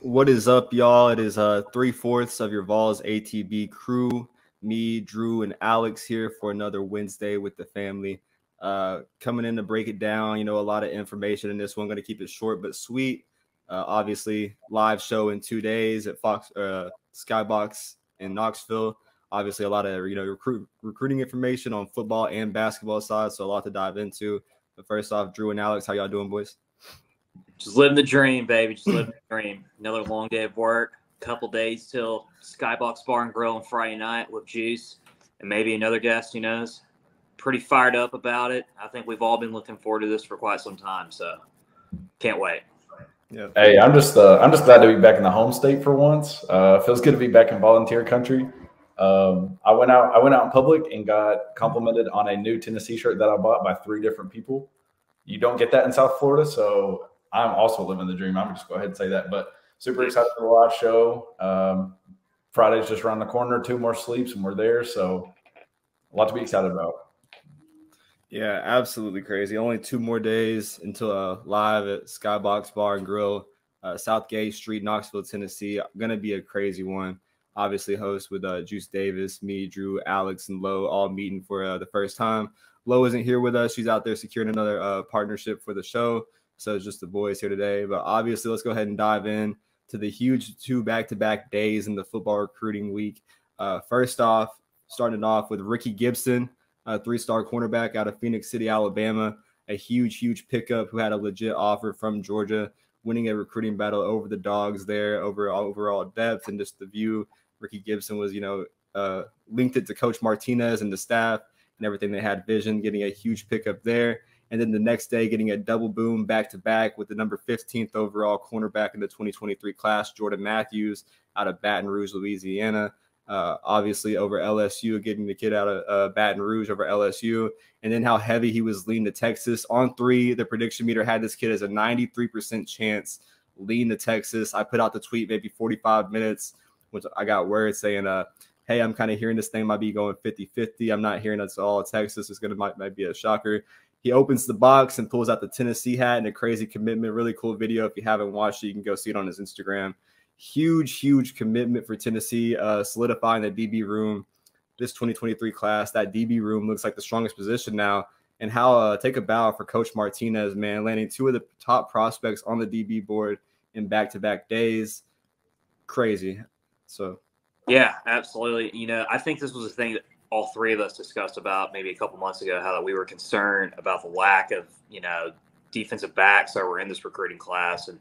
What is up, y'all? It is 3/4 of your Vols ATB crew. Me, Drew, and Alex here for another Wednesday with the family. Coming in to break it down. A lot of information in this one. Going to keep it short but sweet. Obviously, live show in 2 days at Skybox in Knoxville. Obviously, a lot of recruiting information on football and basketball side, so a lot to dive into. But first off, Drew and Alex, how y'all doing, boys? Just living the dream, baby. Just living the dream. Another long day of work. Couple days till Skybox Bar and Grill on Friday night with Juice and maybe another guest. Who knows? Pretty fired up about it. I think we've all been looking forward to this for quite some time. So can't wait. Yeah. Hey, I'm just glad to be back in the home state for once. Feels good to be back in volunteer country. I went out in public and got complimented on a new Tennessee shirt that I bought by 3 different people. You don't get that in South Florida, so I'm also living the dream. I'm going to just go ahead and say that. But super excited for the live show. Friday's just around the corner. 2 more sleeps, and we're there. So a lot to be excited about. Yeah, absolutely crazy. Only 2 more days until live at Skybox Bar and Grill, Southgate Street, Knoxville, Tennessee. Going to be a crazy one. Obviously, host with Juice Davis, me, Drew, Alex, and Lo all meeting for the first time. Lo isn't here with us. She's out there securing another partnership for the show. So it's just the boys here today. But obviously, let's go ahead and dive in to the huge 2 back-to-back days in the football recruiting week. First off, starting off with Ricky Gibson, a 3-star cornerback out of Phoenix City, Alabama. A huge pickup who had a legit offer from Georgia, winning a recruiting battle over the Dogs there, overall depth and just the view. Ricky Gibson was, linked it to Coach Martinez and the staff and everything. They had vision, getting a huge pickup there. And then the next day, getting a double boom back-to-back with the number 15th overall cornerback in the 2023 class, Jordan Matthews, out of Baton Rouge, Louisiana. Obviously over LSU, getting the kid out of Baton Rouge over LSU. And then how heavy he was leaning to Texas. On 3, the prediction meter had this kid as a 93% chance lean to Texas. I put out the tweet maybe 45 minutes, which I got word saying, hey, I'm kind of hearing this thing might be going 50-50. I'm not hearing that's all Texas. It's going to might be a shocker. He opens the box and pulls out the Tennessee hat and a crazy commitment. Really cool video. If you haven't watched it, you can go see it on his Instagram. Huge commitment for Tennessee, solidifying the DB room. This 2023 class, that DB room looks like the strongest position now. And how take a bow for Coach Martinez, man, landing 2 of the top prospects on the DB board in back-to-back days. Crazy. So, yeah, absolutely. I think this was a thing that all 3 of us discussed about maybe a couple months ago, how we were concerned about the lack of, defensive backs that were in this recruiting class. And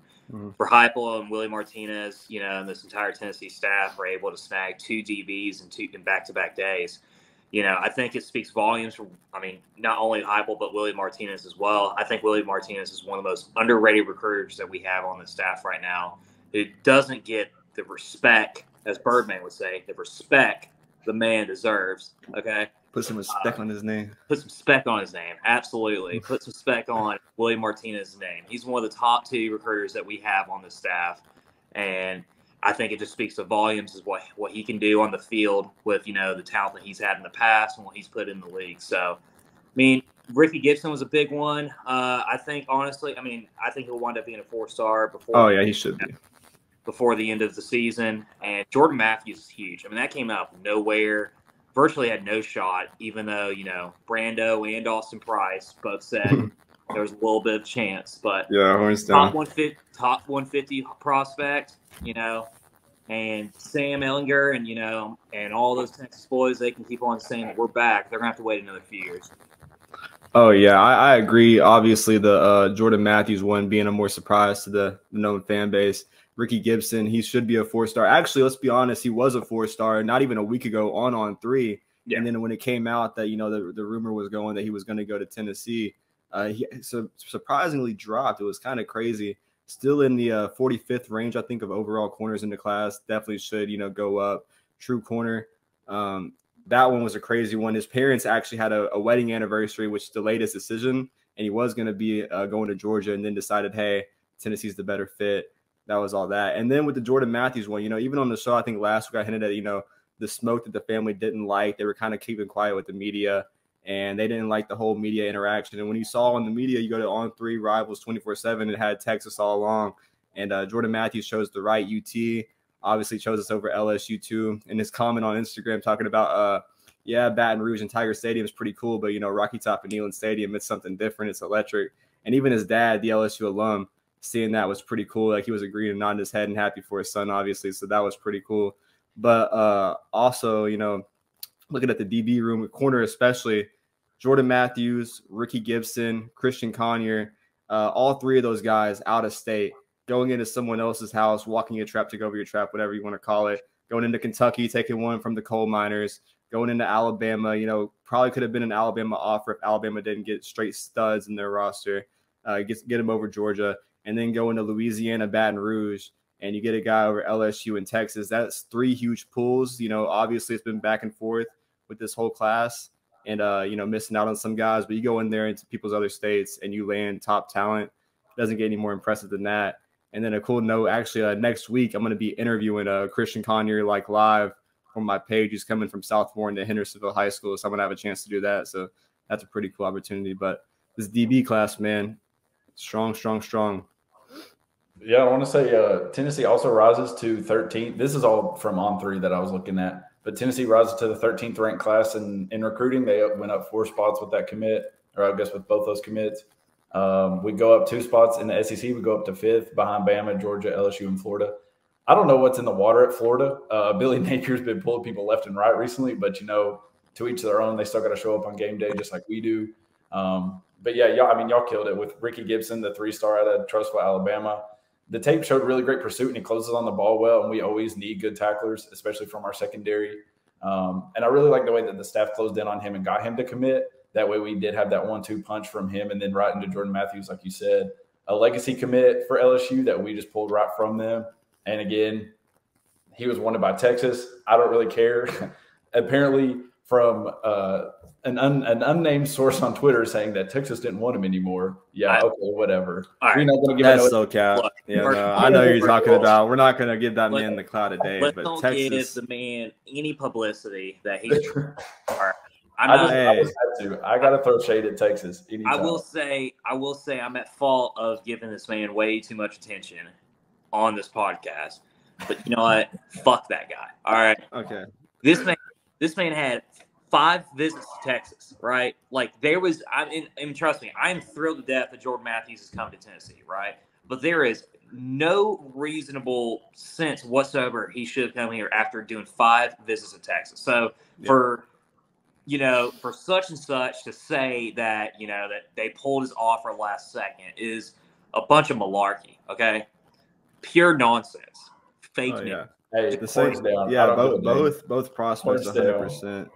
for Heupel and Willie Martinez, and this entire Tennessee staff were able to snag 2 DBs in back-to-back days. I think it speaks volumes for, not only Heupel, but Willie Martinez as well. I think Willie Martinez is one of the most underrated recruiters that we have on the staff right now, who doesn't get the respect, as Birdman would say, the respect the man deserves. Okay. Put some respect on his name. Put some spec on his name. Absolutely. Put some spec on William Martinez's name. He's one of the top 2 recruiters that we have on the staff. And I think it just speaks to volumes is what he can do on the field with, the talent that he's had in the past and what he's put in the league. So, Ricky Gibson was a big one. I think, honestly, I think he'll wind up being a 4-star before. Oh, yeah, he should be. Before the end of the season. And Jordan Matthews is huge. that came out of nowhere. Virtually had no shot, even though, Brando and Austin Price both said there was a little bit of chance. But yeah, top 150 prospect, and Sam Ellinger and all those Texas boys, they can keep on saying that we're back. They're going to have to wait another few years. Oh, yeah, I agree. Obviously, the Jordan Matthews one being a more surprise to the known fan base. Ricky Gibson, he should be a 4-star. Actually, let's be honest, he was a 4-star not even a week ago on 3. Yeah. And then when it came out that, the rumor was going that he was going to go to Tennessee, he surprisingly dropped. It was kind of crazy. Still in the 45th range, I think, of overall corners in the class. Definitely should, go up. True corner. That one was a crazy one. His parents actually had a wedding anniversary, which delayed his decision. And he was going to be going to Georgia and then decided, hey, Tennessee's the better fit. That was all that. And then with the Jordan Matthews one, even on the show, I think last week I hinted at, the smoke that the family didn't like. They were kind of keeping quiet with the media, and they didn't like the whole media interaction. And when you saw on the media, you go to On3 Rivals 24/7, it had Texas all along. And Jordan Matthews chose the right UT, obviously chose us over LSU too. And his comment on Instagram talking about, yeah, Baton Rouge and Tiger Stadium is pretty cool, but, Rocky Top and Neyland Stadium, it's something different. It's electric. And even his dad, the LSU alum, seeing that was pretty cool. Like, he was agreeing and nodding his head and happy for his son, obviously. So that was pretty cool. But also, looking at the DB room, corner especially, Jordan Matthews, Ricky Gibson, Christian Conyer, all three of those guys out of state, going into someone else's house, walking your trap, take over your trap, whatever you want to call it, going into Kentucky, taking one from the coal miners, going into Alabama, probably could have been an Alabama offer if Alabama didn't get straight studs in their roster, get them over Georgia, and then go into Louisiana, Baton Rouge, and you get a guy over LSU and Texas. That's three huge pulls. Obviously it's been back and forth with this whole class and, missing out on some guys, but you go in there into people's other states and you land top talent. It doesn't get any more impressive than that. And then a cool note, actually, next week, I'm going to be interviewing Christian Conyer, live from my page. He's coming from South Warren to Hendersonville High School, so I'm going to have a chance to do that. So that's a pretty cool opportunity. But this DB class, man, strong. Yeah, I want to say Tennessee also rises to 13th. This is all from On3 that I was looking at. But Tennessee rises to the 13th ranked class in recruiting. They went up 4 spots with that commit, or I guess with both those commits. We go up 2 spots in the SEC. We go up to 5th behind Bama, Georgia, LSU, and Florida. I don't know what's in the water at Florida. Billy Napier's been pulling people left and right recently, but, to each their own. They still got to show up on game day just like we do. But, yeah, y'all killed it with Ricky Gibson, the 3-star out of Trussville, Alabama. The tape showed really great pursuit, and he closes on the ball well, and we always need good tacklers, especially from our secondary. And I really like the way that the staff closed in on him and got him to commit. That way we did have that 1-2 punch from him and then right into Jordan Matthews, like you said. A legacy commit for LSU that we just pulled right from them. And, again, he was wanted by Texas. I don't really care. Apparently from an unnamed source on Twitter saying that Texas didn't want him anymore. Yeah, okay, whatever. We're not going to give That's so cap. Yeah, I know you're talking about. We're not going to give that man the clout of day. But don't Texas, give the man any publicity that he's. I got to throw shade at Texas. Anytime. I will say I'm at fault of giving this man way too much attention on this podcast. But you know what? Fuck that guy. All right. Okay. This man had 5 visits to Texas, right? And trust me, I am thrilled to death that Jordan Matthews has come to Tennessee, right? But there is no reasonable sense whatsoever he should have come here after doing 5 visits to Texas. So for such and such to say that, that they pulled his offer last second is a bunch of malarkey, okay? Pure nonsense. Fake news. Yeah. Hey, the same, down. Yeah, both prospects 100%.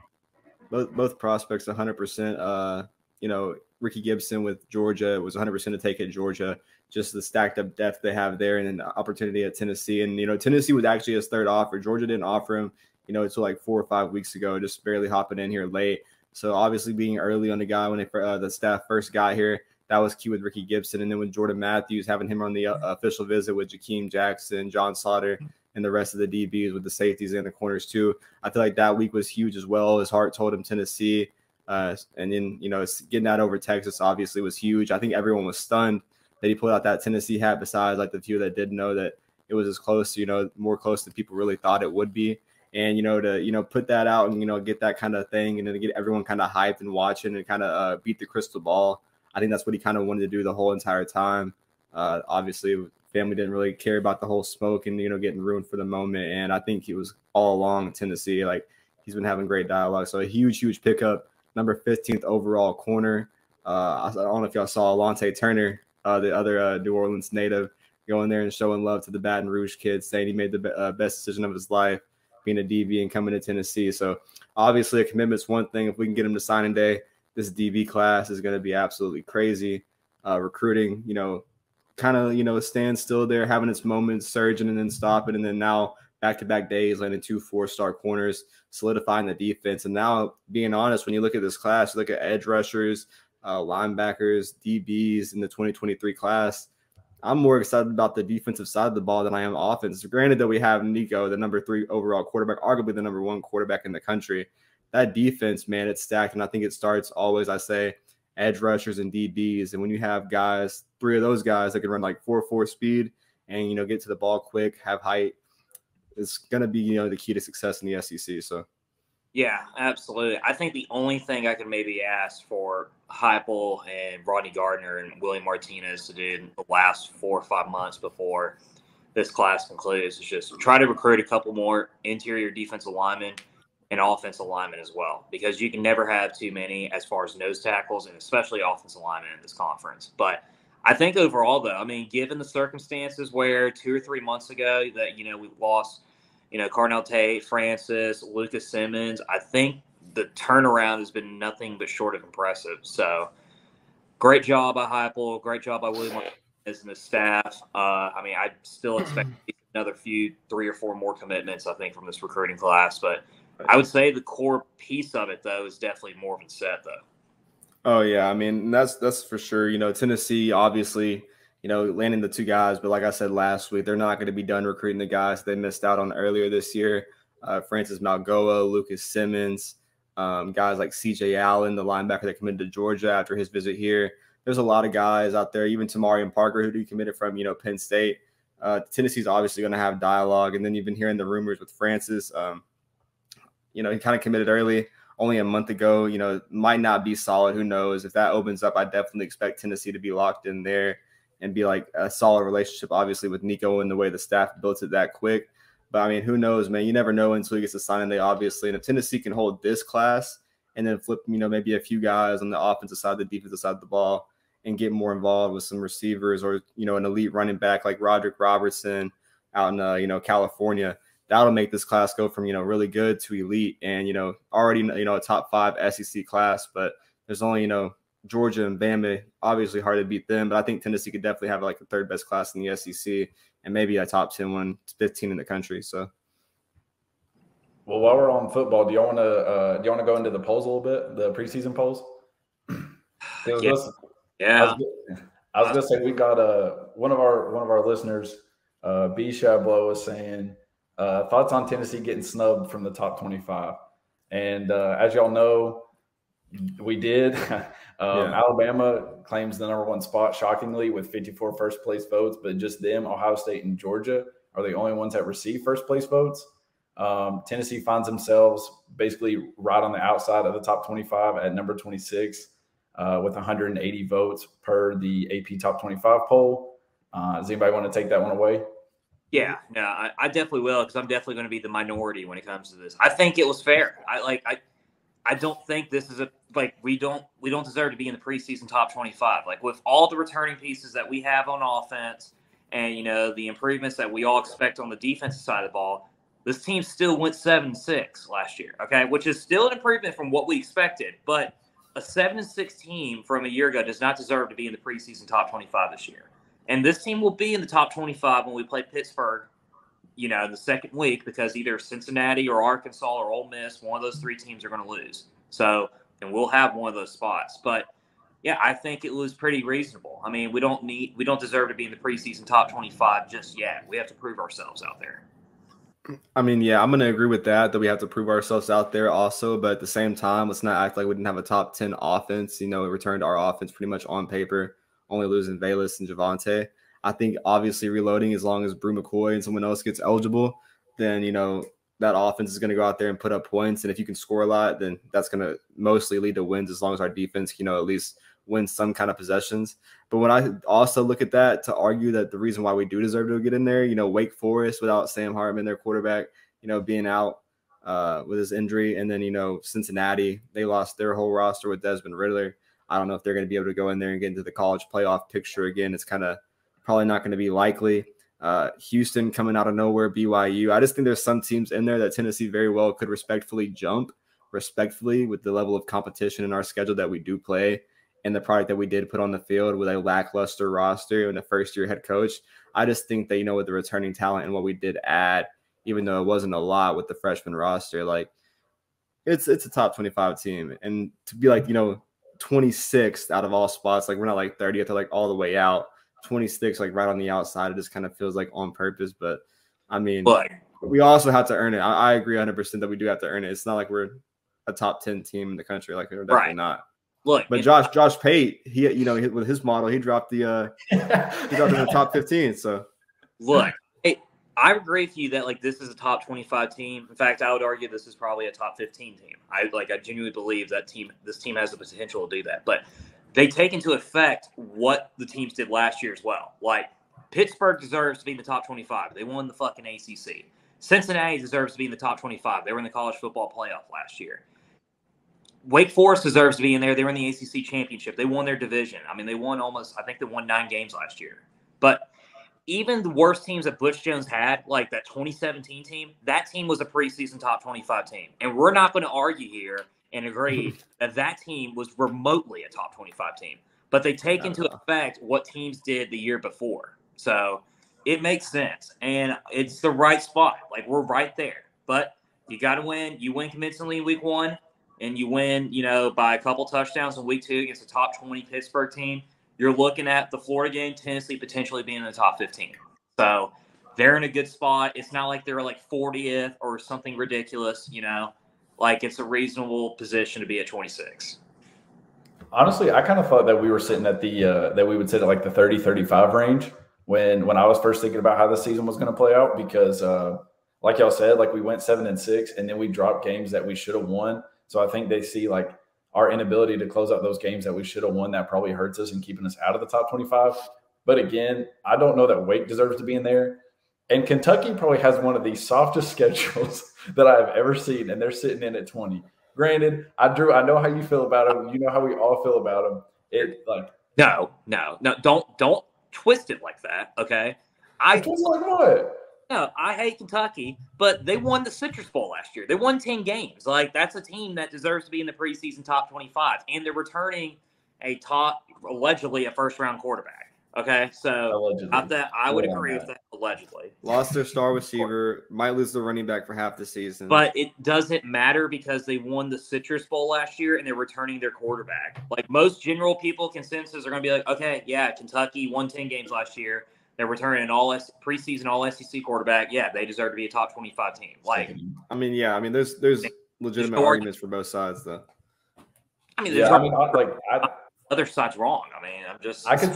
Both prospects 100%. Ricky Gibson with Georgia was 100% to take at Georgia. Just the stacked up depth they have there, and then the opportunity at Tennessee. And Tennessee was actually his 3rd offer. Georgia didn't offer him, until like 4 or 5 weeks ago, just barely hopping in here late. So obviously being early on the guy when the staff first got here, that was key with Ricky Gibson. And then with Jordan Matthews, having him on the official visit with Jakeem Jackson, John Slaughter, and the rest of the DBs with the safeties and the corners too. I feel like that week was huge as well. His heart told him Tennessee. And then, getting that over Texas obviously was huge. I think everyone was stunned that he pulled out that Tennessee hat, besides like the few that did know that it was as close, more close than people really thought it would be. And, to put that out and, get that kind of thing and then get everyone kind of hyped and watching and kind of beat the crystal ball. I think that's what he kind of wanted to do the whole entire time. Obviously, family didn't really care about the whole smoke and, getting ruined for the moment. And I think he was all along Tennessee. Like, he's been having great dialogue. So a huge pickup, number 15th overall corner. I don't know if y'all saw Alante Turner, the other New Orleans native, going there and showing love to the Baton Rouge kids, saying he made the best decision of his life, being a DB and coming to Tennessee. So obviously a commitment's one thing. If we can get him to signing day, this DB class is going to be absolutely crazy. Recruiting, kind of stand still there, having its moments, surging and then stopping. And then now back-to-back days, landing 2 4-star corners, solidifying the defense. And now, being honest, when you look at this class, you look at edge rushers, linebackers, DBs in the 2023 class, I'm more excited about the defensive side of the ball than I am offense. Granted that we have Nico, the number 3 overall quarterback, arguably the number 1 quarterback in the country. That defense, man, it's stacked. And I think it starts always, I say, edge rushers and DBs. And when you have guys, 3 of those guys that can run like 4.4 speed and, get to the ball quick, have height. It's going to be, the key to success in the SEC. So. Yeah, absolutely. I think the only thing I could maybe ask for Heupel and Rodney Gardner and William Martinez to do in the last 4 or 5 months before this class concludes is just try to recruit a couple more interior defensive linemen and offensive linemen as well, because you can never have too many as far as nose tackles and especially offensive linemen in this conference. But I think overall, though, I mean, given the circumstances where 2 or 3 months ago that, we lost, Carnell Tate, Francis, Lucas Simmons, I think the turnaround has been nothing but short of impressive. So great job by Heupel, great job by William Martinez and the staff. I still expect another 3 or 4 more commitments, I think, from this recruiting class. But I would say the core piece of it, though, is definitely Morgan set, though. Oh, yeah. I mean, that's for sure. Tennessee, obviously, landing the 2 guys. But like I said last week, they're not going to be done recruiting the guys they missed out on earlier this year. Francis Malgoa, Lucas Simmons, guys like C.J. Allen, the linebacker that committed to Georgia after his visit here. There's a lot of guys out there, even Tamarian Parker, who committed from, Penn State. Tennessee's obviously going to have dialogue. And then you've been hearing the rumors with Francis. He kind of committed early, only a month ago. Might not be solid. Who knows? If that opens up, I definitely expect Tennessee to be locked in there and be like a solid relationship, obviously, with Nico and the way the staff built it that quick. But, I mean, who knows, man? You never know until he gets a signing day, obviously. And if Tennessee can hold this class and then flip, maybe a few guys on the offensive side, the defensive side of the ball, and get more involved with some receivers or, an elite running back like Roderick Robertson out in, California, that'll make this class go from, really good to elite and, already, a top 5 SEC class. But there's only, Georgia and Bama, obviously hard to beat them. But I think Tennessee could definitely have like the 3rd best class in the SEC and maybe a top 10 one, 15 in the country. So. Well, while we're on football, do you want to go into the polls a little bit, the preseason polls? Yeah. I was gonna say we got one of our listeners, B. Shablo, was saying thoughts on Tennessee getting snubbed from the top 25, and as y'all know, we did. Alabama claims the #1 spot, shockingly, with 54 first place votes, but just them, Ohio State, and Georgia are the only ones that receive first place votes. Tennessee finds themselves basically right on the outside of the top 25 at number 26 with 180 votes per the AP Top 25 poll. Does anybody want to take that one away? Yeah, no, I definitely will, because I'm definitely going to be the minority when it comes to this. I think it was fair. I don't think this is we don't deserve to be in the preseason top 25. Like, with all the returning pieces that we have on offense and, the improvements that we all expect on the defensive side of the ball, this team still went 7-6 last year, okay, which is still an improvement from what we expected. But a 7-6 team from a year ago does not deserve to be in the preseason top 25 this year. And this team will be in the top 25 when we play Pittsburgh, in the second week, because either Cincinnati or Arkansas or Ole Miss, one of those 3 teams are going to lose. So, and we'll have one of those spots. But yeah, I think it was pretty reasonable. I mean, we don't deserve to be in the preseason top 25 just yet. We have to prove ourselves out there. I mean, yeah, I'm going to agree with that we have to prove ourselves out there also. But at the same time, let's not act like we didn't have a top 10 offense. We returned our offense pretty much on paper, only losing Velus and Javonte. I think obviously reloading, as long as Brew McCoy and someone else gets eligible, then, that offense is going to go out there and put up points. And if you can score a lot, then that's going to mostly lead to wins, as long as our defense, at least win some kind of possessions. But when I also look at that to argue that the reason why we do deserve to get in there, Wake Forest without Sam Hartman, their quarterback, being out with his injury. And then, Cincinnati, they lost their whole roster with Desmond Riddler. I don't know if they're going to be able to go in there and get into the college playoff picture again. It's kind of probably not going to be likely. Houston coming out of nowhere, BYU. I just think there's some teams in there that Tennessee very well could respectfully jump with the level of competition in our schedule that we do play and the product that we did put on the field with a lackluster roster and a first-year head coach. I just think that, with the returning talent and what we did add, even though it wasn't a lot with the freshman roster, like it's a top 25 team. And to be 26th out of all spots, like we're not like 30th or like all the way out. 26, like right on the outside, it just kind of feels like on purpose. But I mean, we also have to earn it. I agree 100% that we do have to earn it. It's not like we're a top 10 team in the country. Like, we're definitely not. Look, but Josh Pate, he with his model, he dropped the he dropped in the top 15. So Look, I agree with you that like this is a top 25 team. In fact, I would argue this is probably a top 15 team. I genuinely believe this team has the potential to do that. But they take into effect what the teams did last year as well. Like Pittsburgh deserves to be in the top 25. They won the fucking ACC. Cincinnati deserves to be in the top 25. They were in the college football playoff last year. Wake Forest deserves to be in there. They were in the ACC championship. They won their division. I mean, they won 9 games last year. But even the worst teams that Butch Jones had, like that 2017 team, that team was a preseason top 25 team. And we're not going to argue here and agree that team was remotely a top 25 team. But they take into effect what teams did the year before. So it makes sense. And it's the right spot. Like, we're right there. But you got to win. You win convincingly in week 1, and you win, by a couple touchdowns in week 2 against a top 20 Pittsburgh team. You're looking at the Florida game, Tennessee potentially being in the top 15. So they're in a good spot. It's not like they're like 40th or something ridiculous, Like, it's a reasonable position to be at 26. Honestly, I kind of thought that we were sitting at that we would sit at like the 30-35 range when I was first thinking about how the season was going to play out, because like y'all said, like we went 7-6 and then we dropped games that we should have won. So I think they see like our inability to close out those games that we should have won. That probably hurts us and keeping us out of the top 25. But again, I don't know that Wake deserves to be in there. And Kentucky probably has one of the softest schedules that I've ever seen, and they're sitting in at 20. Granted, Drew, I know how you feel about them. You know how we all feel about them. Don't twist it like that, okay? Twist like what? No, I hate Kentucky, but they won the Citrus Bowl last year. They won 10 games. Like, that's a team that deserves to be in the preseason top 25, and they're returning allegedly a first-round quarterback. Okay, so I would agree with that, allegedly. Lost their star receiver, might lose the running back for half the season. But it doesn't matter because they won the Citrus Bowl last year and they're returning their quarterback. Like, most general people consensus are going to be like, okay, yeah, Kentucky won 10 games last year. They're returning an preseason all-SEC quarterback. Yeah, they deserve to be a top 25 team. Like, there's legitimate arguments for both sides, though. Other side's wrong. I could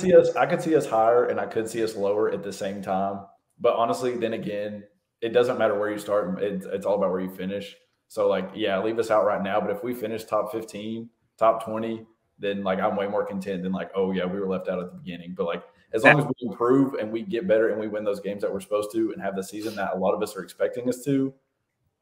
see us higher and I could see us lower at the same time. But honestly, then again, it doesn't matter where you start. It's all about where you finish. So leave us out right now. But if we finish top 15, top 20, then like I'm way more content than like, oh yeah, we were left out at the beginning. But like, as long as we improve and we get better and we win those games that we're supposed to and have the season that a lot of us are expecting us to,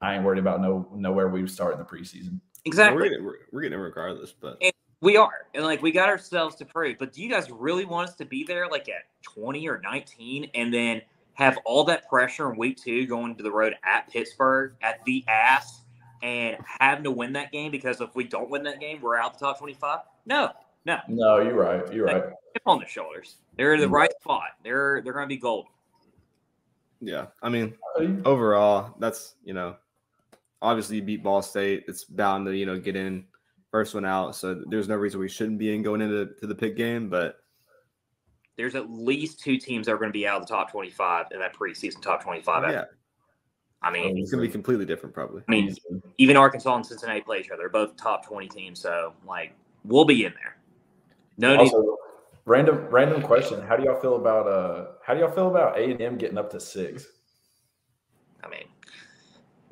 I ain't worried about nowhere we start in the preseason. Exactly. We're getting it regardless, but we are. And like, we got ourselves to prove. But do you guys really want us to be there like at 20 or 19 and then have all that pressure in week 2 going to the road at Pittsburgh at the ass and having to win that game? Because if we don't win that game, we're out the top 25? No, you're right. Chip on their shoulders. They're in the right spot. They're going to be golden. Yeah, overall, that's obviously you beat Ball State. It's bound to get in first one out. So there's no reason we shouldn't be in going into the pick game. But there's at least 2 teams that are going to be out of the top 25 in that preseason top 25. Yeah. It's going to be completely different, probably. Even Arkansas and Cincinnati play each other. They're both top 20 teams. So we'll be in there. Random question. How do y'all feel about A&M getting up to 6?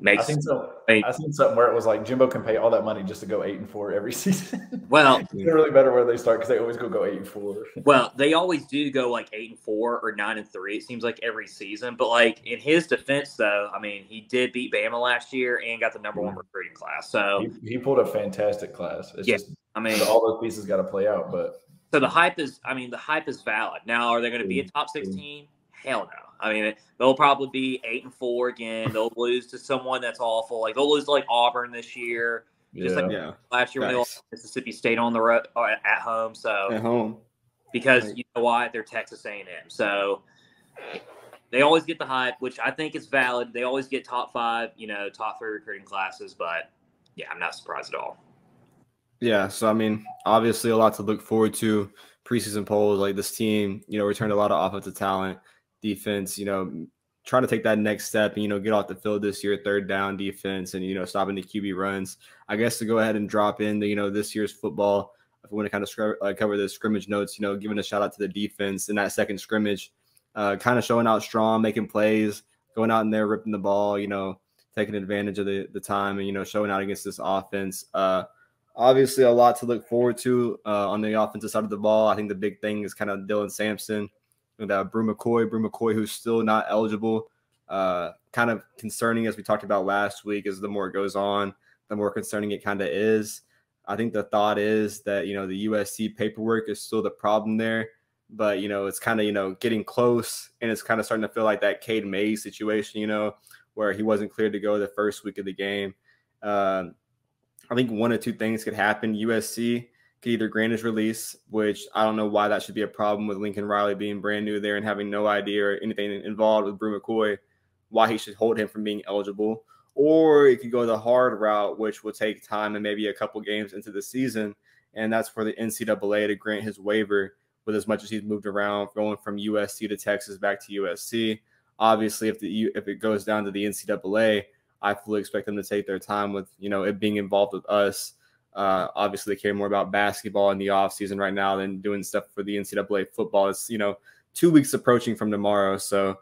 I seen something where it was like Jimbo can pay all that money just to go 8-4 every season. Well, it's really better where they start because they always go 8-4. Well, they always do go like 8-4 or 9-3. It seems like every season. But like in his defense, though, he did beat Bama last year and got the number 1 recruiting class. So he pulled a fantastic class. It's just all those pieces got to play out. But so the hype is valid. Now, are they going to be a top 16? Hell no. They'll probably be 8-4 again. They'll lose to someone that's awful. Like they'll lose to like Auburn this year. Last year when they lost Mississippi State on the road at home. So at home. Because you know why? They're Texas A&M. So they always get the hype, which I think is valid. They always get top 5, top 3 recruiting classes. But yeah, I'm not surprised at all. Yeah. So obviously a lot to look forward to. Preseason polls, like this team, returned a lot of offensive talent. Defense, trying to take that next step and, get off the field this year, third down defense and, stopping the QB runs. I guess to go ahead and drop in the, this year's football, if we want to kind of cover the scrimmage notes, giving a shout out to the defense in that second scrimmage. kind of showing out strong, making plays, going out in there, ripping the ball, taking advantage of the time and, showing out against this offense. Obviously, a lot to look forward to on the offensive side of the ball. I think the big thing is kind of Dylan Sampson and Brew McCoy, who's still not eligible. Kind of concerning, as we talked about last week, as the more it goes on, the more concerning it kind of is. I think the thought is that, the USC paperwork is still the problem there, but, it's kind of, getting close, and it's kind of starting to feel like that Cade Mays situation, where he wasn't cleared to go the first week of the game. I think one of two things could happen. USC could either grant his release, which I don't know why that should be a problem with Lincoln Riley being brand new there and having no idea or anything involved with Brew McCoy, why he should hold him from being eligible. Or it could go the hard route, which will take time and maybe a couple games into the season, and that's for the NCAA to grant his waiver with as much as he's moved around, going from USC to Texas back to USC. Obviously, if it goes down to the NCAA, I fully expect them to take their time with, it being involved with us. Obviously, they care more about basketball in the offseason right now than doing stuff for the NCAA football. It's, 2 weeks approaching from tomorrow. So,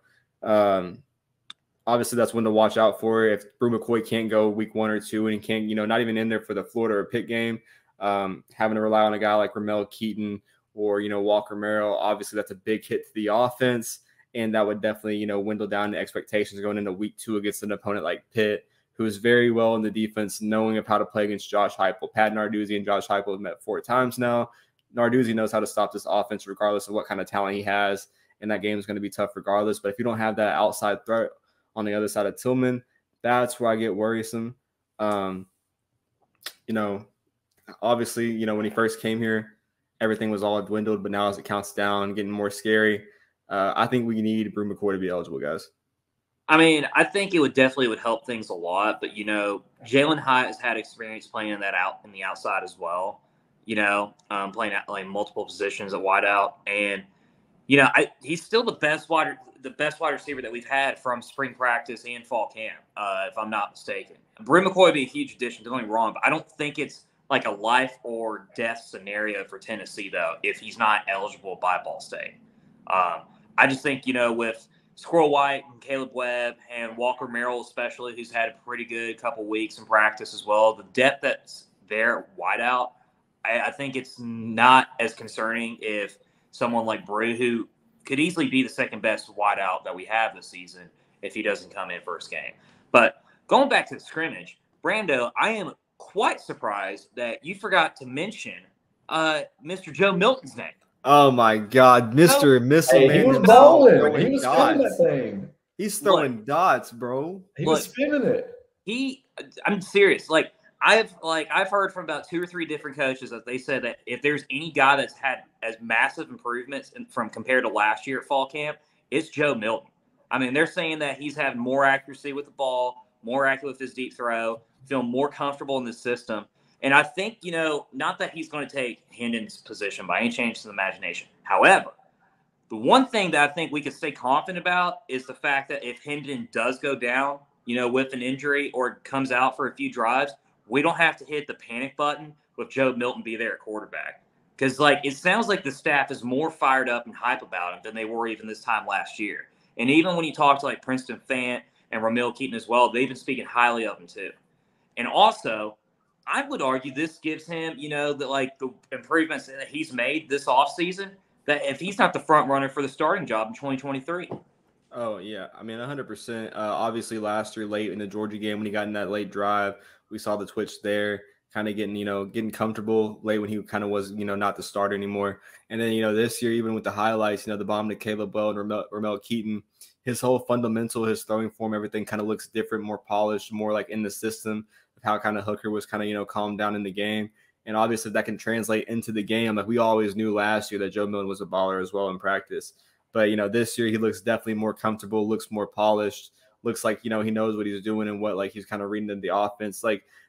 obviously, that's one to watch out for. If Brew McCoy can't go week 1 or 2 and he can't, not even in there for the Florida or Pitt game, having to rely on a guy like Ramel Keaton or, Walker Merrill, obviously that's a big hit to the offense. And that would definitely, dwindle down the expectations going into week 2 against an opponent like Pitt, who is very well in the defense, knowing of how to play against Josh Heupel. Pat Narduzzi and Josh Heupel have met 4 times now. Narduzzi knows how to stop this offense regardless of what kind of talent he has, and that game is going to be tough regardless. But if you don't have that outside threat on the other side of Tillman, that's where I get worrisome. Obviously, when he first came here, everything was all dwindled, but now as it counts down, getting more scary. I think we need Brew McCoy to be eligible, guys. I mean, I think it would help things a lot, but Jalen Hyatt has had experience playing in the outside as well. Playing at like multiple positions at wideout, and he's still the best wide receiver that we've had from spring practice and fall camp, if I'm not mistaken. Brew McCoy would be a huge addition. Don't get me wrong, but I don't think it's like a life or death scenario for Tennessee though if he's not eligible by Ball State. I just think, with Squirrel White and Caleb Webb and Walker Merrill especially, who's had a pretty good couple weeks in practice as well, the depth that's there wide out, I think it's not as concerning if someone like Brew, who could easily be the second best wide out that we have this season if he doesn't come in first game. But going back to the scrimmage, Brando, I am quite surprised that you forgot to mention Mr. Joe Milton's name. Oh my God, Mr. Missile Man! He was balling. He was spinning that thing. He's throwing dots, bro. He was spinning it. I'm serious. I've heard from about 2 or 3 different coaches that they said that if there's any guy that's had as massive improvements from compared to last year at fall camp, it's Joe Milton. I mean, they're saying that he's having more accuracy with the ball, more accurate with his deep throw, feeling more comfortable in the system. And I think, not that he's going to take Hendon's position by any change to the imagination. However, the one thing that I think we can stay confident about is the fact that if Hendon does go down, with an injury or comes out for a few drives, we don't have to hit the panic button with Joe Milton be there at quarterback. Because, it sounds like the staff is more fired up and hype about him than they were even this time last year. And even when you talk to, Princeton Fant and Ramel Keaton as well, they've been speaking highly of him too. And also, I would argue this gives him, the improvements that he's made this offseason, that if he's not the front runner for the starting job in 2023. Oh, yeah. I mean, 100%. Obviously, last year late in the Georgia game when he got in that late drive, we saw the twitch there, kind of getting comfortable late when he kind of was, not the starter anymore. And then, this year, even with the highlights, the bomb to Caleb Bell and Ramel Keaton, his whole fundamental, his throwing form, everything kind of looks different, more polished, more like in the system of how kind of Hooker was kind of, calmed down in the game. And obviously that can translate into the game. Like we always knew last year that Joe Milton was a baller as well in practice. But, this year he looks definitely more comfortable, looks more polished, looks like, he knows what he's doing and what, he's kind of reading in the offense.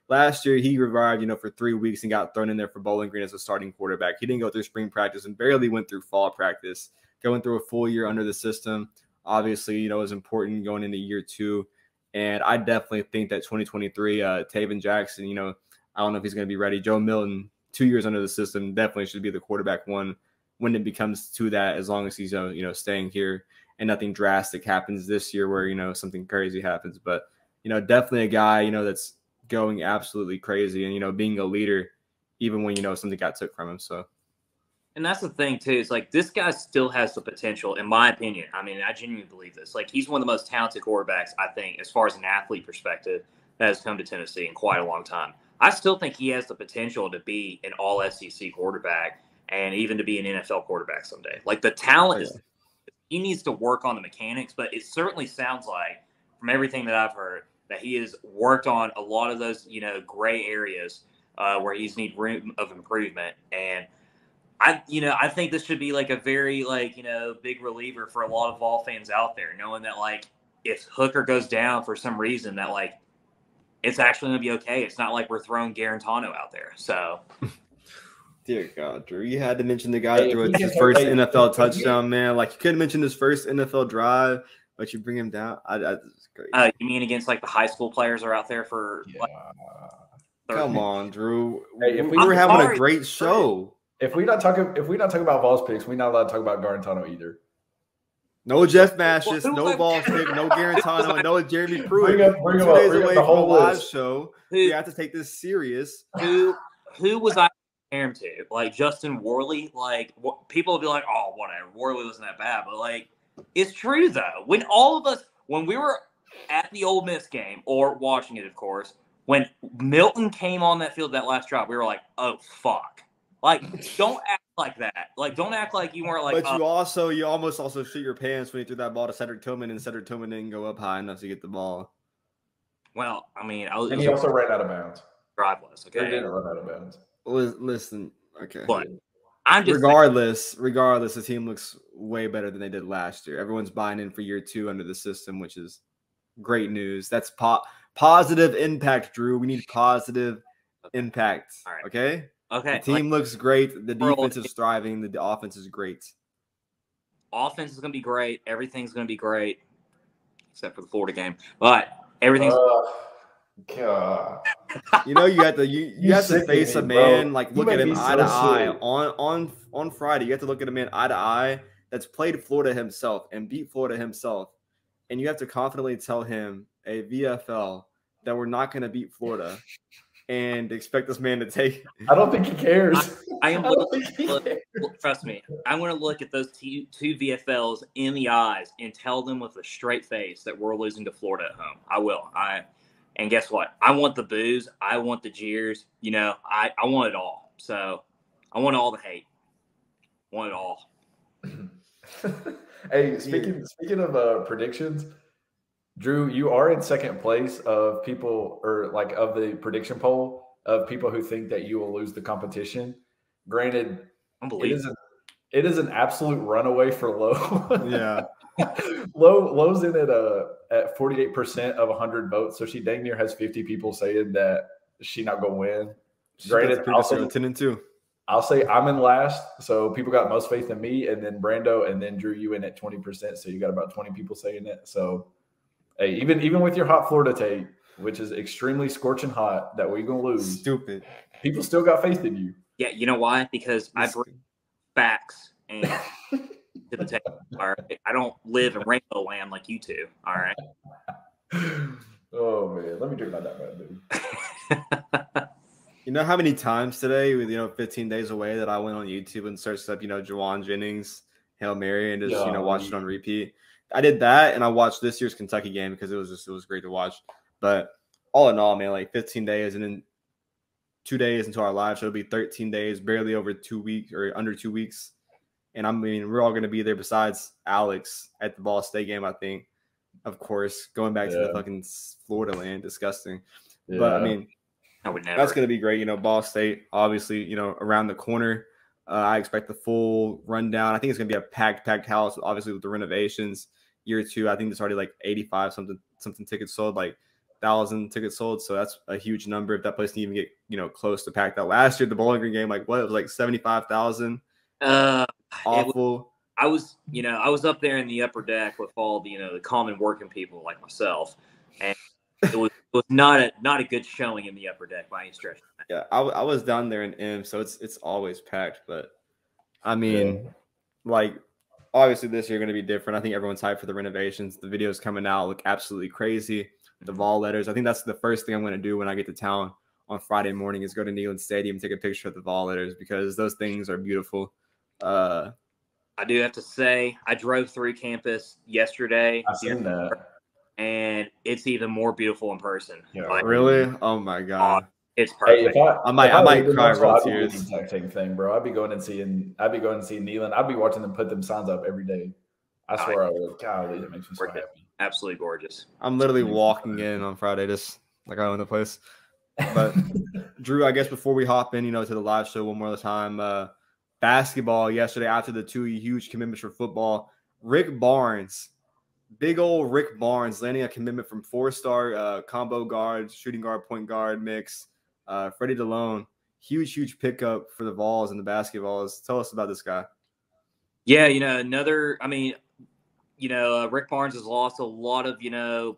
Last year he revived, for 3 weeks and got thrown in there for Bowling Green as a starting quarterback. He didn't go through spring practice and barely went through fall practice. Going through a full year under the system, obviously, is important going into year 2. And I definitely think that 2023, Taven Jackson, I don't know if he's going to be ready. Joe Milton, 2 years under the system, definitely should be the quarterback one when it becomes to that, as long as he's, staying here. and nothing drastic happens this year where, something crazy happens. But, definitely a guy, that's going absolutely crazy and, being a leader even when, something got took from him. So. And that's the thing, too. It's like this guy still has the potential, in my opinion. I mean, I genuinely believe this. Like, he's one of the most talented quarterbacks, I think, as far as an athlete perspective, that has come to Tennessee in quite a long time. I still think he has the potential to be an all-SEC quarterback and even to be an NFL quarterback someday. Like, the talent is – he needs to work on the mechanics, but it certainly sounds like, from everything that I've heard, that he has worked on a lot of those, gray areas where he's need room of improvement. And – I think this should be like a very big reliever for a lot of Vol fans out there, knowing that if Hooker goes down for some reason, that it's actually going to be okay. It's not like we're throwing Garantano out there. So, dear God, Drew, you had to mention the guy that threw his first NFL touchdown, man. Like you couldn't mention his first NFL drive, but you bring him down. That's great. You mean against the high school players are out there for? Come on, Drew. Hey, we were having a great show. If we're not talking about Vols picks, we're not allowed to talk about Garantano either. No Jeff Mashis, no Vols pick, no Garantano, and no Jeremy Pruitt. Bring 2 days away from a live show. We have to take this serious. Who was I comparing him to? Like Justin Worley? People will be like, oh, whatever. Worley wasn't that bad. But it's true though. When we were at the Ole Miss game or watching it, of course, when Milton came on that field that last drive, we were like, oh fuck. Don't act like that. Don't act like you weren't But you almost also shoot your pants when you threw that ball to Cedric Tillman, and Cedric Tillman didn't go up high enough to get the ball. Well, I mean, and he also ran out of bounds. Driveless, okay. He didn't run out of bounds. Listen, okay. But I'm just regardless, the team looks way better than they did last year. Everyone's buying in for year 2 under the system, which is great news. That's positive impact, Drew. We need positive impact. All right. Okay. Okay. The team looks great. The defense is thriving. The offense is great. Offense is going to be great. Everything's going to be great, except for the Florida game. But everything's. God. You have to face a man look at him eye to eye on Friday. You have to look at a man eye to eye that's played Florida himself and beat Florida himself, and you have to confidently tell him, a VFL, that we're not going to beat Florida. And expect this man to take. I don't think he cares. Trust me. I'm going to look at those two VFLs in the eyes and tell them with a straight face that we're losing to Florida at home. I will. And guess what? I want the boos. I want the jeers. I want it all. So I want all the hate. I want it all. Hey, speaking of predictions. Drew, you are in second place of people, or of the prediction poll of people who think that you will lose the competition. Granted, it is an absolute runaway for Lowe. Yeah, Lowe's in at 48% of 100 votes, so she dang near has 50 people saying that she's not going to win. Granted, also 10 and 2. I'll say I'm in last, so people got most faith in me, and then Brando, and then Drew, you in at 20%, so you got about 20 people saying it. So. Hey, even with your hot Florida take, which is extremely scorching hot, that we're gonna lose. Stupid. People still got faith in you. Yeah, you know why? Because I bring facts and to the table. All right, I don't live in Rainbow Land like you two. All right. Oh man, let me drink my that, dude. You know how many times today, with 15 days away, that I went on YouTube and searched up Jawan Jennings Hail Mary and just watched it on repeat. I did that, and I watched this year's Kentucky game because it was great to watch. But all in all, man, 15 days, and then 2 days into our live show, it'll be 13 days, barely over 2 weeks or under 2 weeks. And we're all going to be there besides Alex at the Ball State game, I think. Of course, going back to the fucking Florida land, disgusting. Yeah. But I would never. That's going to be great. Ball State, obviously, around the corner. I expect the full rundown. I think it's going to be a packed house, obviously with the renovations. Year 2, I think there's already 85 something tickets sold, 1,000 tickets sold. So that's a huge number. If that place didn't even get close to packed out last year, the Bowling Green game, it was 75,000. Awful. I was up there in the upper deck with all the common working people like myself, and it was not a good showing in the upper deck by any stretch. Yeah, I was down there in M, so it's always packed. But obviously this year going to be different. I think everyone's hyped for the renovations. The videos coming out look absolutely crazy. The Vol letters. I think that's the first thing I'm going to do when I get to town on Friday morning is go to Neyland Stadium, take a picture of the Vol letters because those things are beautiful. I do have to say, I drove through campus yesterday. I've seen that. And it's even more beautiful in person. Yeah, like, really? Oh my god, it's perfect. Hey, I might cry real I'd be doing tears. the exact same thing, bro. I'd be going and seeing Neyland. I'd be watching them put them signs up every day. I swear I would. Golly, that makes me so happy. Absolutely gorgeous. I'm literally walking in on Friday, just like I own the place. But Drew, I guess before we hop in, to the live show one more time, basketball yesterday after the 2 huge commitments for football, Rick Barnes. Big old Rick Barnes landing a commitment from 4-star combo guard, shooting guard, point guard mix. Freddie DeLone, huge pickup for the Vols and the basketballs. Tell us about this guy. Yeah, Rick Barnes has lost a lot of,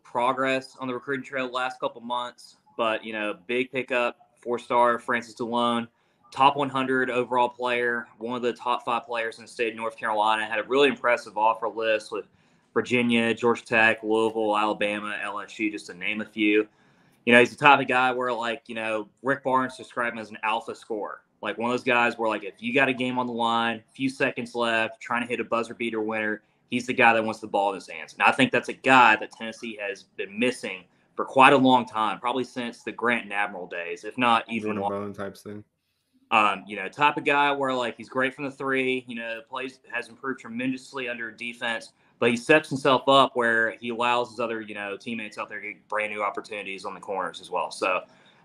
progress on the recruiting trail the last couple months. But, big pickup, 4-star Francis DeLone, top 100 overall player, one of the top 5 players in the state of North Carolina. Had a really impressive offer list with Virginia, Georgia Tech, Louisville, Alabama, LSU, just to name a few. He's the type of guy where, Rick Barnes described him as an alpha scorer. Like, one of those guys where, if you got a game on the line, few seconds left, trying to hit a buzzer beater winner, he's the guy that wants the ball in his hands. And I think that's a guy that Tennessee has been missing for quite a long time, probably since the Grant and Admiral days, if not even longer. Type thing. Type of guy where, he's great from the 3, has improved tremendously under defense, but he sets himself up where he allows his other, teammates out there to get brand new opportunities on the corners as well. So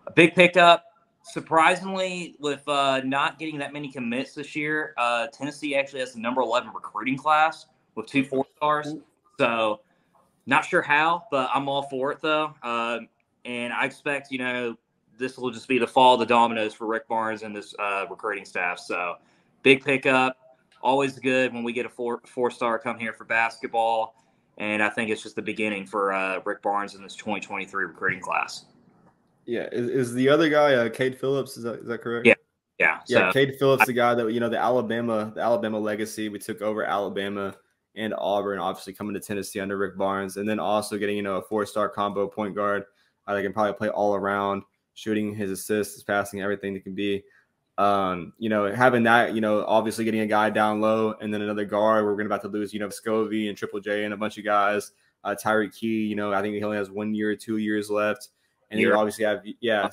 a big pickup. Surprisingly, with not getting that many commits this year, Tennessee actually has the number 11 recruiting class with 2 4-stars. So not sure how, but I'm all for it though. And I expect, this will just be the fall of the dominoes for Rick Barnes and this recruiting staff. So big pickup. Always good when we get a 4-star come here for basketball. And I think it's just the beginning for Rick Barnes in this 2023 recruiting class. Yeah. Is the other guy Cade Phillips? Is that correct? Yeah. Yeah. So, Cade Phillips, the guy that, the Alabama legacy. We took over Alabama and Auburn, obviously coming to Tennessee under Rick Barnes. And then also getting, a 4-star combo point guard that can probably play all around, shooting, his assists, his passing, everything that can be. Having that, obviously getting a guy down low and then another guard. We're about to lose, Scovey and Triple J and a bunch of guys. Tyreek Key, I think he only has 1 year, 2 years left. And you obviously have,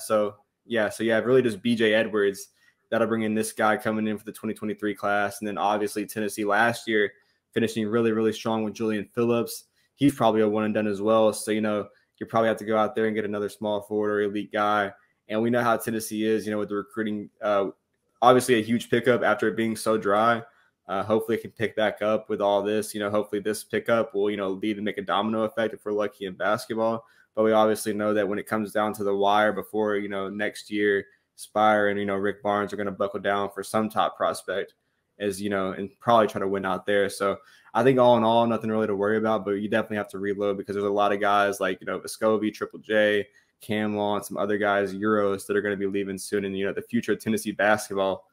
so you have really just BJ Edwards that'll bring in this guy coming in for the 2023 class. And then obviously Tennessee last year finishing really, really strong with Julian Phillips. He's probably a one and done as well. So, you probably have to go out there and get another small forward or elite guy. And we know how Tennessee is, with the recruiting, obviously a huge pickup after it being so dry. Hopefully it can pick back up with all this. Hopefully this pickup will, lead and make a domino effect if we're lucky in basketball. But we obviously know that when it comes down to the wire before, next year, Spire and, Rick Barnes are going to buckle down for some top prospect and probably try to win out there. So I think all in all, nothing really to worry about, but you definitely have to reload because there's a lot of guys like, Vescovi, Triple J, Cam Law, and some other guys, Euros, that are going to be leaving soon. And, the future of Tennessee basketball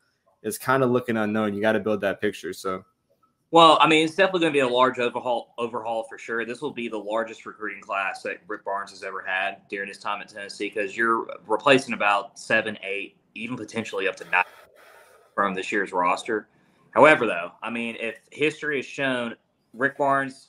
is kind of looking unknown. You got to build that picture. So, well, it's definitely going to be a large overhaul for sure. This will be the largest recruiting class that Rick Barnes has ever had during his time at Tennessee because you're replacing about 7, 8, even potentially up to 9 from this year's roster. However, though, if history has shown Rick Barnes,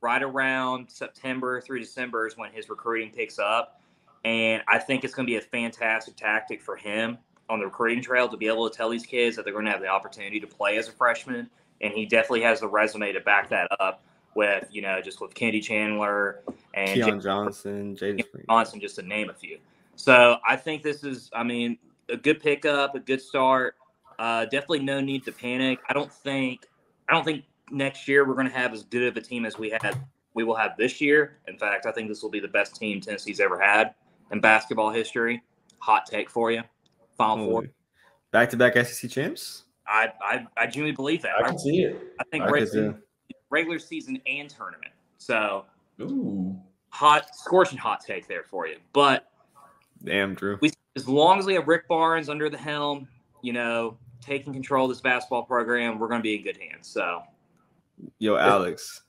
right around September through December is when his recruiting picks up. And I think it's going to be a fantastic tactic for him on the recruiting trail to be able to tell these kids that they're going to have the opportunity to play as a freshman. And he definitely has the resume to back that up with, just with Kennedy Chandler and Keon Johnson, just to name a few. So I think this is, a good pickup, a good start. Definitely no need to panic. I don't think next year we're going to have as good of a team as we will have this year. In fact, I think this will be the best team Tennessee's ever had in basketball history. Hot take for you. Final Four. Back-to-back SEC champs? I genuinely believe that. I can see it. I think regular season and tournament. So, scorching hot take there for you. But damn, Drew. As long as we have Rick Barnes under the helm, taking control of this basketball program, we're going to be in good hands. So, Yo, Alex.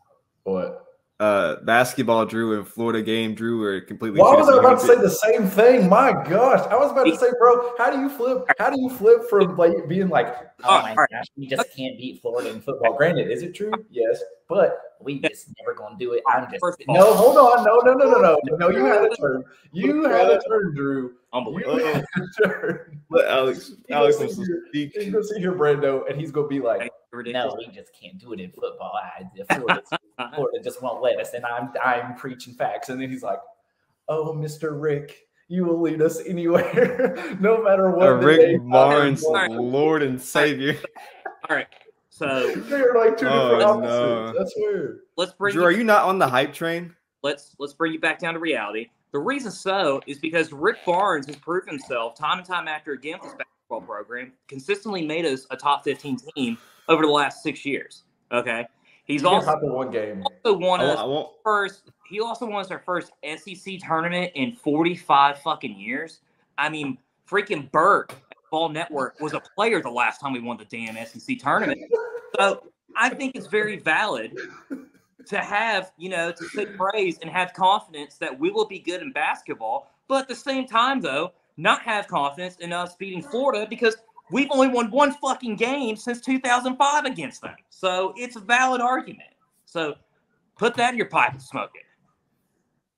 What? Basketball, Drew, and Florida game, Drew, were completely. Why was I about to say the same thing? My gosh, I was about to say, bro, how do you flip from like being like, oh my gosh, we just can't beat Florida in football? Granted, is it true? Yes, but we just never gonna do it. I'm just no. Hold on, no. You had a turn. You had a turn, Drew. Unbelievable. But Alex he's gonna see here, Brando, and he's gonna be like, no, we just can't do it in football. Florida just won't let us, and I'm preaching facts. And then he's like, oh, Mr. Rick, you will lead us anywhere, no matter what. Rick Barnes, Lord and Savior. All right, so they're like two different opposites. No. That's weird. Drew, are you not on the hype train? Let's bring you back down to reality. The reason so is because Rick Barnes has proved himself time and time after again with this basketball program, consistently made us a top 15 team over the last 6 years. Okay, he's also one game. Also won us first. He also won us our first SEC tournament in 45 fucking years. I mean, freaking Burke at Ball Network was a player the last time we won the damn SEC tournament. So I think it's very valid to have, to say praise and have confidence that we will be good in basketball, but at the same time, though, not have confidence in us beating Florida because we've only won one fucking game since 2005 against them. So it's a valid argument. So put that in your pipe and smoke it.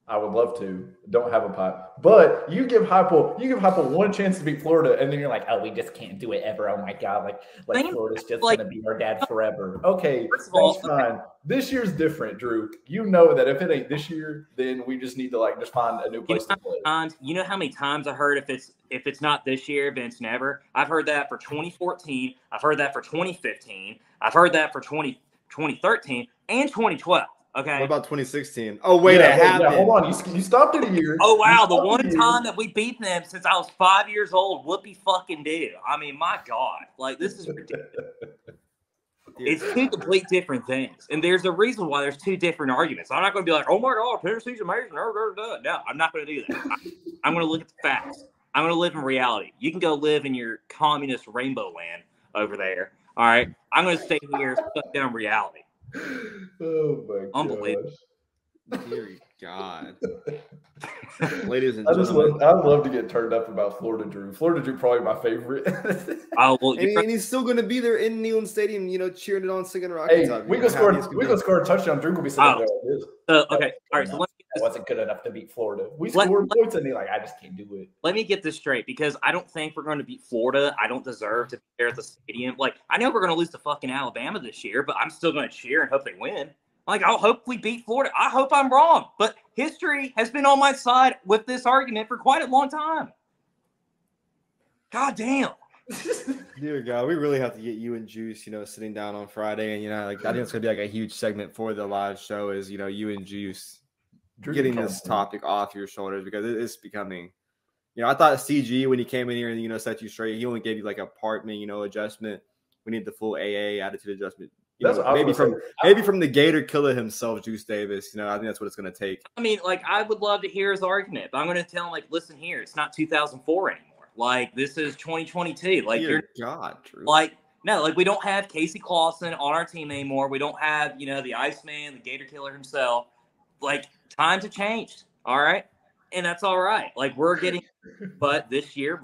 I would love to. Don't have a pipe. But you give Heupel one chance to beat Florida, and then you're like, oh, we just can't do it ever. Oh my God. Like Florida's just gonna be our dad forever. Okay, that's fine. This year's different, Drew. You know that if it ain't this year, then we just need to just find a new place to play. You know how many times I heard if it's not this year, then it's never. I've heard that for 2014. I've heard that for 2015. I've heard that for 2013 and 2012. Okay. What about 2016? Oh, wait, it happened. Yeah, hold on. You stopped it a year. Oh, wow. The one time that we beat them since I was 5 years old, whoopie fucking do. I mean, my God. This is ridiculous. It's two complete different things. And there's a reason why there's two different arguments. I'm not going to be like, oh, my God, Tennessee's amazing. No, I'm not going to do that. I'm going to look at the facts. I'm going to live in reality. You can go live in your communist rainbow land over there. All right? I'm going to stay here and stuck down reality. Oh my God! Unbelievable. Dear God. Ladies and gentlemen, I'd love to get turned up about Florida Drew. Florida Drew probably my favorite. And he's still going to be there in Neyland Stadium, cheering it on, singing Rocket Top. We can score a touchdown. Drew will be sitting there. Okay, all right. So that wasn't good enough to beat Florida. We scored points, and they're like, I just can't do it. Let me get this straight, because I don't think we're going to beat Florida. I don't deserve to be there at the stadium. I know we're going to lose to fucking Alabama this year, but I'm still going to cheer and hope they win. I'll hope we beat Florida. I hope I'm wrong. But history has been on my side with this argument for quite a long time. God damn. Dear God, we really have to get you and Juice, sitting down on Friday. And, I think it's going to be a huge segment for the live show is, you and Juice getting this topic off your shoulders, because it is becoming, I thought CG, when he came in here and, set you straight, he only gave you a apartment, adjustment. We need the full AA attitude adjustment. Maybe from the Gator killer himself, Juice Davis. I think that's what it's going to take. I mean, I would love to hear his argument, but I'm going to tell him, listen here, it's not 2004 anymore. This is 2022. Dear God, Drew. No, we don't have Casey Clausen on our team anymore. We don't have, the Iceman, the Gator killer himself. Times have changed. All right. And that's all right. We're getting, but this year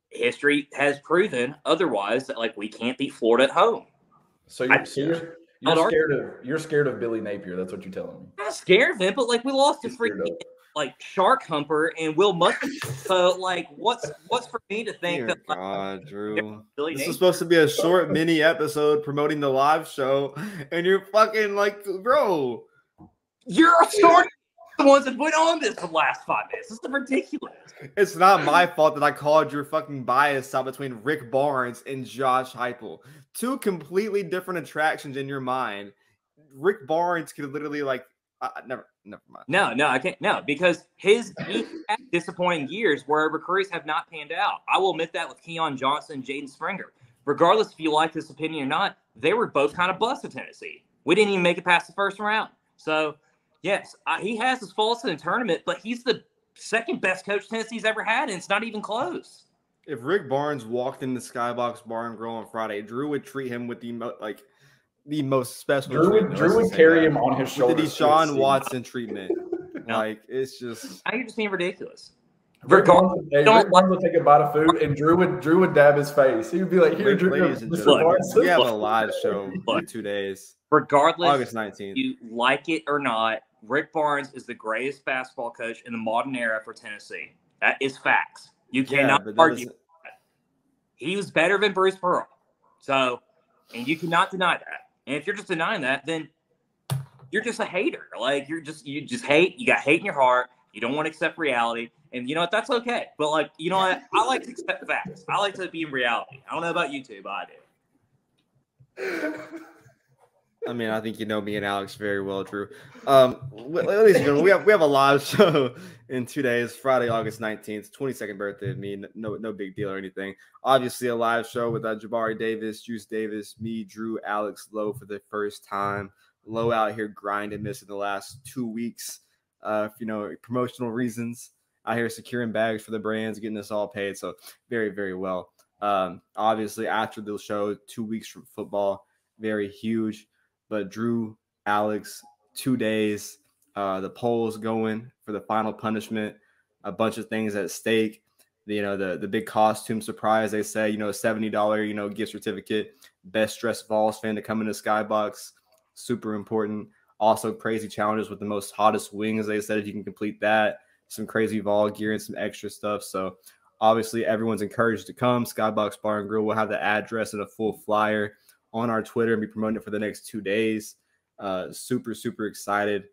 history has proven otherwise that we can't beat Florida at home. So you're scared of Billy Napier. That's what you're telling me. I'm not scared of him, but we lost to freaking Shark Humper and Will Mustard. So what's for me to think that God, Drew. This is supposed to be a short mini episode promoting the live show, and you're fucking bro. You're starting the ones that went on this for the last 5 minutes. This is ridiculous. It's not my fault that I called your fucking bias out between Rick Barnes and Josh Heupel. Two completely different attractions in your mind. Rick Barnes could literally never mind. No, I can't. No, because he had disappointing years where recruits have not panned out. I will admit that with Keon Johnson and Jaden Springer. Regardless if you like this opinion or not, they were both kind of bust at Tennessee. We didn't even make it past the first round. So, yes, he has his faults in the tournament, but he's the second best coach Tennessee's ever had, and it's not even close. If Rick Barnes walked in the Skybox Bar and Grill on Friday, Drew would treat him with the the most special Drew treatment. would carry him on his shoulders. With the Deshaun Watson treatment. Like, it's just. Now you're just being ridiculous. Rick Barnes would take a bite of food, and Drew would dab his face. He would be like, "Here, Drew, ladies and Mr. gentlemen, Barnes." we have a live show in 2 days. Regardless, August 19th. you like it or not, Rick Barnes is the greatest basketball coach in the modern era for Tennessee. That is facts. You cannot argue that. He was better than Bruce Pearl. So, and you cannot deny that. And if you're just denying that, then you're just a hater. Like, you just hate. You got hate in your heart. You don't want to accept reality. And you know what? That's okay. But, like, you know what? I like to accept facts. I like to be in reality. I don't know about you two, but I do. I mean, I think you know me and Alex very well, Drew. Ladies and gentlemen, we have a live show in 2 days, Friday, August 19th, 22nd birthday of me. No big deal or anything. Obviously, a live show with Jabari Davis, Juice Davis, me, Drew, Alex, Lowe for the first time. Lowe out here grinding, missing the last 2 weeks, promotional reasons. Out here securing bags for the brands, getting us all paid. So very, very well. Obviously, after the show, 2 weeks from football, very huge. But Drew, Alex, 2 days, the polls going for the final punishment, a bunch of things at stake. The big costume surprise, they say, $70, gift certificate, best dressed Vols fan to come in the skybox, super important. Also crazy challenges with the most hottest wings, they said, if you can complete that, some crazy Vol gear and some extra stuff. So obviously everyone's encouraged to come. Skybox Bar and Grill will have the address and a full flyer on our Twitter and be promoting it for the next 2 days. Super, super excited.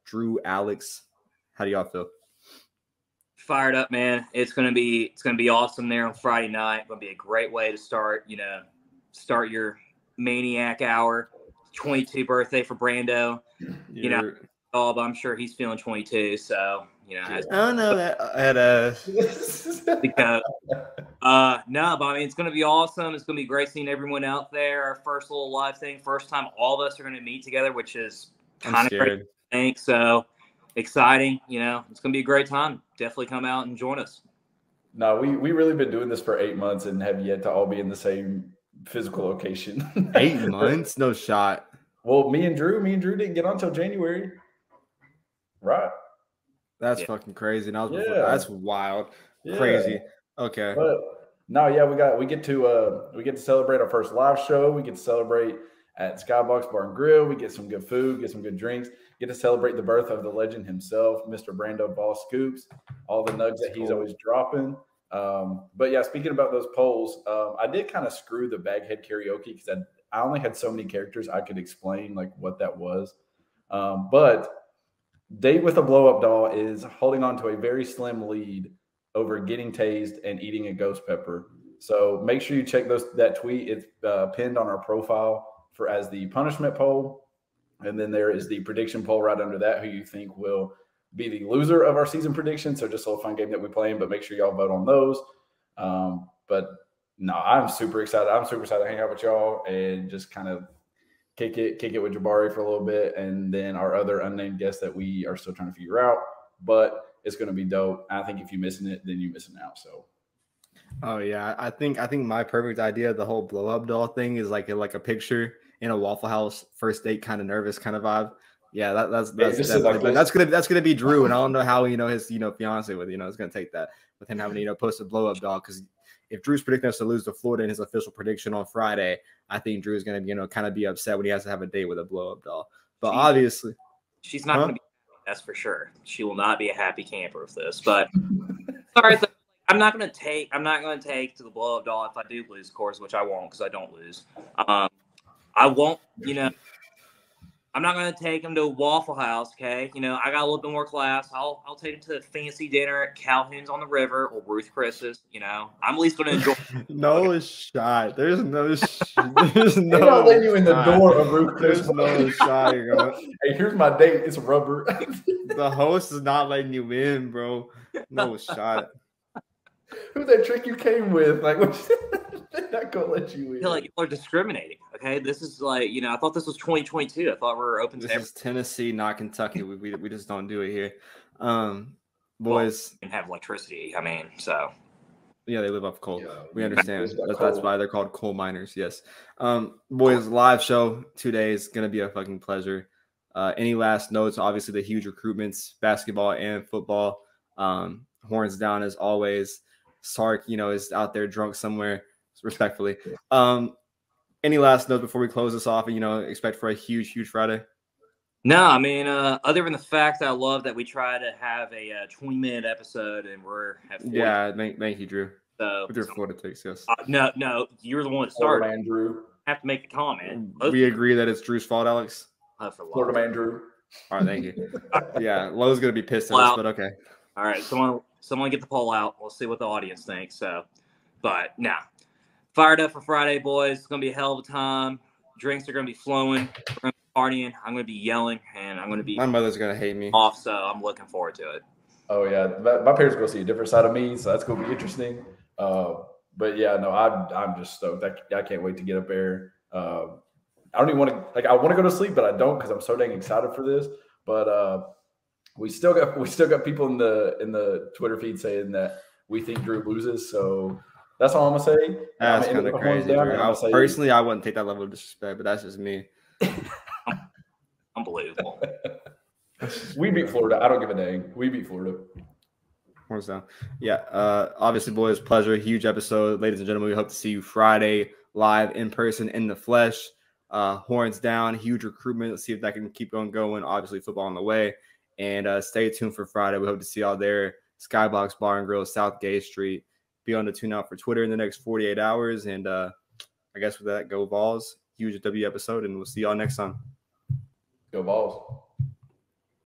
Drew, Alex, how do y'all feel? Fired up, man. It's gonna be awesome there on Friday night. Gonna be a great way to start your maniac hour. 22 birthday for Brando. But I'm sure he's feeling 22. So I don't know that. No, but I mean, it's going to be awesome. It's going to be great seeing everyone out there. Our first little live thing, first time all of us are going to meet together, which is kind of great. Thanks. So exciting. It's going to be a great time. Definitely come out and join us. No, we really been doing this for 8 months and have yet to all be in the same physical location. 8 months? No shot. Well, me and Drew didn't get on until January. Right. That's fucking crazy. And that's wild. Yeah. Crazy. Okay. But no, yeah, we get to celebrate our first live show. We get to celebrate at Skybox Bar and Grill. We get some good food, get some good drinks, get to celebrate the birth of the legend himself, Mr. Brando Ball Scoops, all the nugs that he's always dropping. But yeah, speaking about those polls, I did kind of screw the Baghead karaoke because I only had so many characters I could explain like what that was. But Date with a blow-up doll is holding on to a very slim lead over getting tased and eating a ghost pepper. So make sure you check that tweet. It's pinned on our profile as the punishment poll. And then there is the prediction poll right under that, who you think will be the loser of our season prediction. So just a little fun game that we play in, but make sure y'all vote on those. But no, I'm super excited. I'm super excited to hang out with y'all and just kind of kick it with Jabari for a little bit, and then our other unnamed guest that we are still trying to figure out. But it's going to be dope. I think if you're missing it, then you're missing out. So, oh yeah, I think my perfect idea of the whole blow up doll thing is like a picture in a Waffle House first date kind of nervous kind of vibe. Yeah, that's definitely, that's gonna be Drew, and I don't know how his fiance with it's gonna take that with him having post a blow up doll, because if Drew's predicting us to lose to Florida in his official prediction on Friday, I think Drew's going to, kind of be upset when he has to have a date with a blow-up doll. But obviously, she's not going to be. That's for sure. She will not be a happy camper with this. But sorry, I'm not going to take to the blow-up doll if I do lose, of course, which I won't because I don't lose. I won't. I'm not going to take him to a Waffle House, okay? I got a little bit more class. I'll take him to a fancy dinner at Calhoun's on the River or Ruth Chris's. I'm at least going to enjoy. No shot. There's no. They're not letting you in the door of Ruth Chris. There's no shot. Hey, here's my date. It's rubber. The host is not letting you in, bro. No shot. Who's that trick you came with? Like, they're not gonna let you in. I feel like people are discriminating. Okay, this is like I thought this was 2022. I thought we were open. This is Tennessee, not Kentucky. We just don't do it here, boys. Well, we have electricity. I mean, so Yeah, they live off coal. Yeah, We understand. That's coal. why they're called coal miners. Yes. Boys, live show 2 days. Going to be a fucking pleasure. Any last notes? Obviously, the huge recruitments, basketball and football. Horns down as always. Sark, is out there drunk somewhere, respectfully. Any last notes before we close this off? And, expect for a huge, huge Friday? No, I mean, other than the fact that I love that we try to have a 20-minute episode and we're at 40. Yeah, thank you, Drew. So, with your Florida takes, yes. No, you're the one that started. Florida man, Drew. Have to make the comment. We agree that it's Drew's fault, Alex. Florida man, Drew. All right, thank you. Yeah, Lowe's gonna be pissed at us, but okay. All right, someone get the poll out. We'll see what the audience thinks. So, but fired up for Friday, boys. It's gonna be a hell of a time. Drinks are gonna be flowing. We're gonna be partying. I'm gonna be yelling, and I'm gonna be. My mother's gonna hate me. Off, so I'm looking forward to it. Oh yeah, my parents are gonna see a different side of me, so that's gonna be interesting. But yeah, no, I'm just stoked. I can't wait to get up there. I don't even want to I want to go to sleep, but I don't because I'm so dang excited for this. But we still got people in the Twitter feed saying that we think Drew loses. So that's all I'm gonna say. That's kind of crazy. Personally, I wouldn't take that level of disrespect, but that's just me. Unbelievable. We beat Florida. I don't give a dang. We beat Florida. Horns down. Yeah. Obviously, boys, pleasure. Huge episode. Ladies and gentlemen, we hope to see you Friday live in person in the flesh. Horns down. Huge recruitment. Let's see if that can keep going. Obviously, football on the way. And stay tuned for Friday. We hope to see y'all there. Skybox Bar and Grill, South Gay Street. Be on the tune out for Twitter in the next 48 hours. And I guess with that, go Vols. Huge W episode. And we'll see y'all next time. Go Vols.